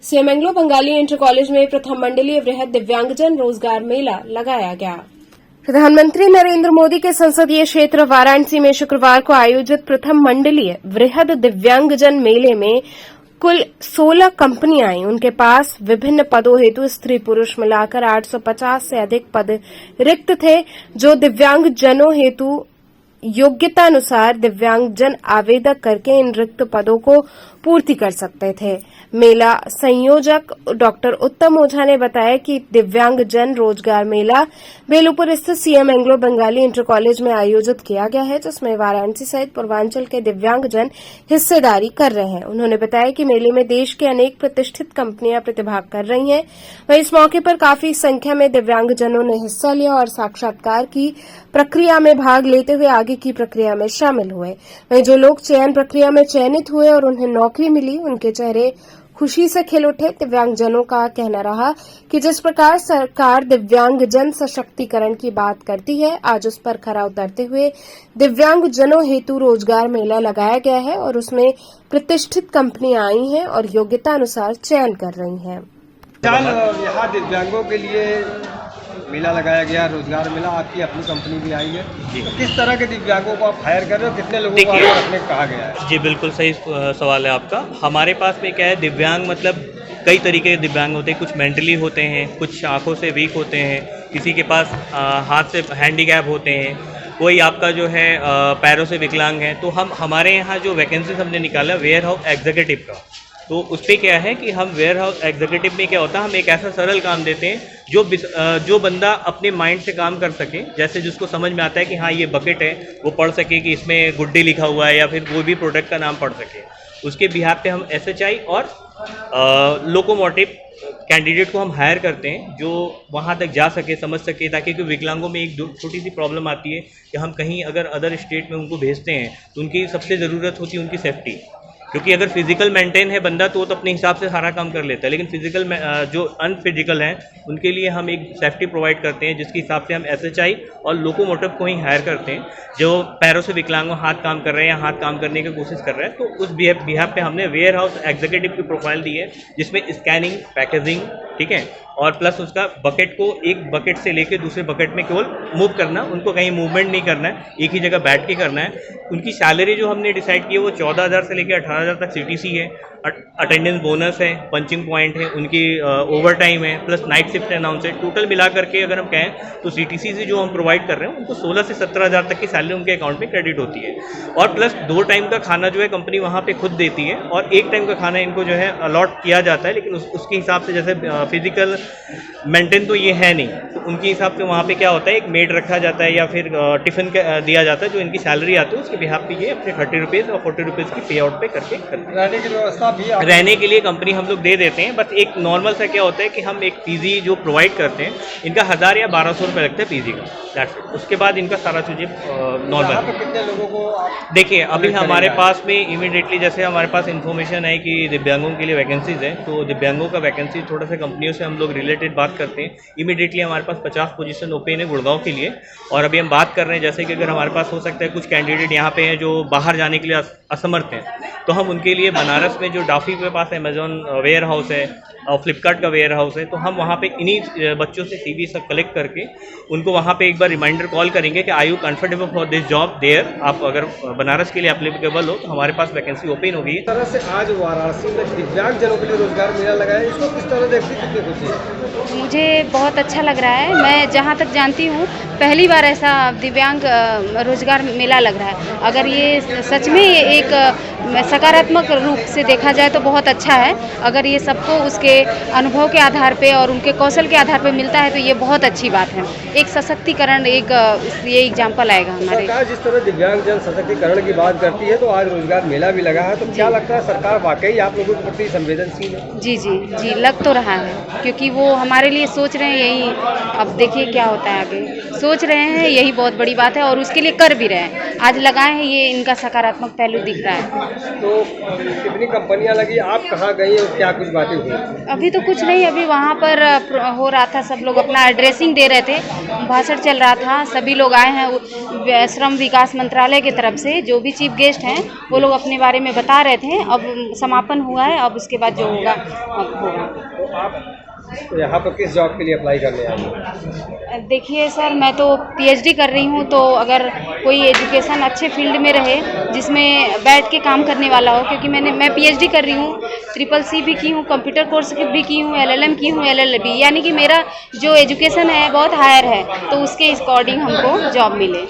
CM Anglo Bengali inter college में प्रथम मंडलीय वृहद दिव्यांगजन रोजगार मेला लगाया गया। प्रधानमंत्री नरेंद्र मोदी के संसदीय क्षेत्र वाराणसी में शुक्रवार को आयोजित प्रथम मंडलीय वृहद दिव्यांगजन मेले में कुल 16 कंपनियां आई। उनके पास विभिन्न पदों हेतु स्त्री पुरुष मिलाकर 850 से अधिक पद रिक्त थे, जो दिव्यांगजनों हेतु योग्यतानुसार दिव्यांगजन आवेदन करके इन रिक्त पदों को पूर्ति कर सकते थे। मेला संयोजक डॉक्टर उत्तम ओझा ने बताया कि दिव्यांगजन रोजगार मेला बेलूपुर स्थित CM Anglo Bengali inter college में आयोजित किया गया है, जिसमें वाराणसी सहित पूर्वांचल के दिव्यांगजन हिस्सेदारी कर रहे हैं। उन्होंने बताया कि मेले में देश के अनेक प्रतिष्ठित कंपनियां प्रतिभाग कर रही हैं। वहीं इस मौके पर काफी संख्या में दिव्यांगजनों ने हिस्सा लिया और साक्षात्कार की प्रक्रिया में भाग लेते हुए आगे की प्रक्रिया में शामिल हुए। वहीं जो लोग चयन प्रक्रिया में चयनित हुए और उन्हें नौकरी मिली, उनके चेहरे खुशी से खिल उठे। दिव्यांगजनों का कहना रहा कि जिस प्रकार सरकार दिव्यांगजन सशक्तिकरण की बात करती है, आज उस पर खरा उतरते हुए दिव्यांगजनों हेतु रोजगार मेला लगाया गया है और उसमें प्रतिष्ठित कंपनियां आई हैं और योग्यता अनुसार चयन कर रही हैं। यहाँ दिव्यांगों के लिए मेला लगाया गया, रोजगार मेला, आपकी अपनी कंपनी भी आई है। तो किस तरह के दिव्यांगों को आप हायर कर रहे हो, कितने लोगों को आपने कहा गया है? जी बिल्कुल सही सवाल है आपका। हमारे पास में क्या है, दिव्यांग मतलब कई तरीके के दिव्यांग होते हैं। कुछ मेंटली होते हैं, कुछ आंखों से वीक होते हैं, किसी के पास हाथ से हैंडीकैप होते हैं, कोई आपका जो है पैरों से विकलांग है। तो हमारे यहाँ जो वैकेंसीज हमने निकाला वेयर हाउस एग्जीक्यूटिव का, तो उस पर क्या है कि हम वेयर हाउस एग्जीक्यूटिव में क्या होता है, हम एक ऐसा सरल काम देते हैं जो बंदा अपने माइंड से काम कर सके। जैसे जिसको समझ में आता है कि हाँ ये बकेट है, वो पढ़ सके कि इसमें गुड्डी लिखा हुआ है या फिर कोई भी प्रोडक्ट का नाम पढ़ सके। उसके बिहाफ पे हम एसएचआई और लोकोमोटिव कैंडिडेट को हम हायर करते हैं, जो वहाँ तक जा सके, समझ सके। ताकि विकलांगों में एक छोटी सी प्रॉब्लम आती है कि हम कहीं अगर अदर स्टेट में उनको भेजते हैं तो उनकी सबसे ज़रूरत होती है उनकी सेफ्टी। क्योंकि अगर फिजिकल मेंटेन है बंदा तो अपने हिसाब से सारा काम कर लेता है, लेकिन फिजिकल जो अनफिजिकल हैं उनके लिए हम एक सेफ्टी प्रोवाइड करते हैं, जिसके हिसाब से हम एसएचआई और लोकोमोटिव को ही हायर करते हैं। जो पैरों से विकलांग हाथ काम कर रहे हैं या हाथ काम करने की कोशिश कर रहे हैं, तो उस बिहाफ पे हमने वेयर हाउस एग्जीक्यूटिव की प्रोफाइल दी है, जिसमें स्कैनिंग, पैकेजिंग, ठीक है, और प्लस उसका बकेट को एक बकेट से लेकर दूसरे बकेट में केवल मूव करना, उनको कहीं मूवमेंट नहीं करना है, एक ही जगह बैठ के करना है। उनकी सैलरी जो हमने डिसाइड की है वो 14,000 से लेकर 18,000 तक सीटीसी है, अटेंडेंस बोनस है, पंचिंग पॉइंट है, उनकी ओवर टाइम है, प्लस नाइट शिफ्ट अनाउंस है। टोटल मिला करके अगर हम कहें तो सीटीसी से जो हम प्रोवाइड कर रहे हैं उनको 16 से 17,000 तक की सैलरी उनके अकाउंट में क्रेडिट होती है। और प्लस 2 टाइम का खाना जो है कंपनी वहाँ पे खुद देती है, और 1 टाइम का खाना इनको जो है अलॉट किया जाता है, लेकिन उसके हिसाब से जैसे फिजिकल मेंटेन तो ये है नहीं, तो उनके हिसाब से वहाँ पे क्या होता है, एक मेड रखा जाता है या फिर टिफिन दिया जाता है। जो इनकी सैलरी आती है उसके बिहाफ पे ये अपने 30 रुपीज़ और 40 रुपीज़ की पे आउट पे करके करते हैं। रहने की व्यवस्था भी रहने के लिए कंपनी हम लोग दे देते हैं। बस एक नॉर्मल सा क्या होता है कि हम एक पीजी जो प्रोवाइड करते हैं, इनका 1000 या 1200 रुपये लगता है पीजी का, दैट्स इट। उसके बाद इनका सारा चीज़ें नॉर्मल। कितने लोगों को देखिए अभी हमारे पास में इमीडिएटली जैसे हमारे पास इन्फॉर्मेशन है कि दिव्यांगों के लिए वैकेंसीज हैं, तो दिव्यांगों का वैकेंसी थोड़ा सा कंपनियों से हम लोग रिलेटेड बात करते हैं। इमीडिएटली हमारे पास 50 पोजीशन ओपन है गुड़गांव के लिए, और अभी हम बात कर रहे हैं जैसे कि अगर हमारे पास हो सकता है कुछ कैंडिडेट यहाँ पे हैं जो बाहर जाने के लिए असमर्थ हैं, तो हम उनके लिए बनारस में जो डाफी के पास अमेजॉन वेयर हाउस है और फ्लिपकार्ट का वेयर हाउस है, तो हम वहाँ पे इन्हीं बच्चों से सीवी सब कलेक्ट करके उनको वहाँ पे एक बार रिमाइंडर कॉल करेंगे कि are you comfortable for this job there. आप अगर बनारस के लिए एप्लीकेबल हो तो हमारे पास वैकेंसी ओपन होगी। इस तरह से आज वाराणसी में दिव्यांगजनों के लिए रोजगार मेला लगाया है, इसको किस तरह देखती है, कितनी खुशी है? मुझे बहुत अच्छा लग रहा है। मैं जहाँ तक जानती हूँ पहली बार ऐसा दिव्यांग रोजगार मेला लग रहा है। अगर ये सच में एक सकारात्मक रूप से देखा जाए तो बहुत अच्छा है। अगर ये सबको उसके अनुभव के आधार पे और उनके कौशल के आधार पे मिलता है तो ये बहुत अच्छी बात है। एक सशक्तिकरण, एक ये एग्जाम्पल आएगा हमारे। सरकार जिस तरह दिव्यांगजन सशक्तिकरण की बात करती है, तो आज रोजगार मेला भी लगा है, तो क्या लगता है सरकार वाकई आप लोगों के प्रति संवेदनशील है? जी जी जी, लग तो रहा है, क्योंकि वो हमारे लिए सोच रहे हैं यही। अब देखिए क्या होता है आगे। सोच रहे हैं, यही बहुत बड़ी बात है और उसके लिए कर भी रहे हैं। आज लगाए हैं, ये इनका सकारात्मक पहलू दिख रहा है। तो कितनी कंपनियां लगी, आप कहाँ गई और क्या कुछ बातें हुई? अभी तो कुछ नहीं, अभी वहाँ पर हो रहा था, सब लोग अपना एड्रेसिंग दे रहे थे, भाषण चल रहा था, सभी लोग आए हैं श्रम विकास मंत्रालय की तरफ से, जो भी चीफ गेस्ट हैं वो लोग अपने बारे में बता रहे थे। अब समापन हुआ है, अब उसके बाद जो होगा अब होगा। तो आप यहाँ पर किस जॉब के लिए अप्लाई करने आई हो? देखिए सर, मैं तो पीएचडी कर रही हूँ, तो अगर कोई एजुकेशन अच्छे फील्ड में रहे जिसमें बैठ के काम करने वाला हो, क्योंकि मैं पीएचडी कर रही हूँ, CCC भी की हूँ, कंप्यूटर कोर्स भी की हूँ, LLM की हूँ, LLB, यानी कि मेरा जो एजुकेशन है बहुत हायर है, तो उसके अकॉर्डिंग हमको जॉब मिले।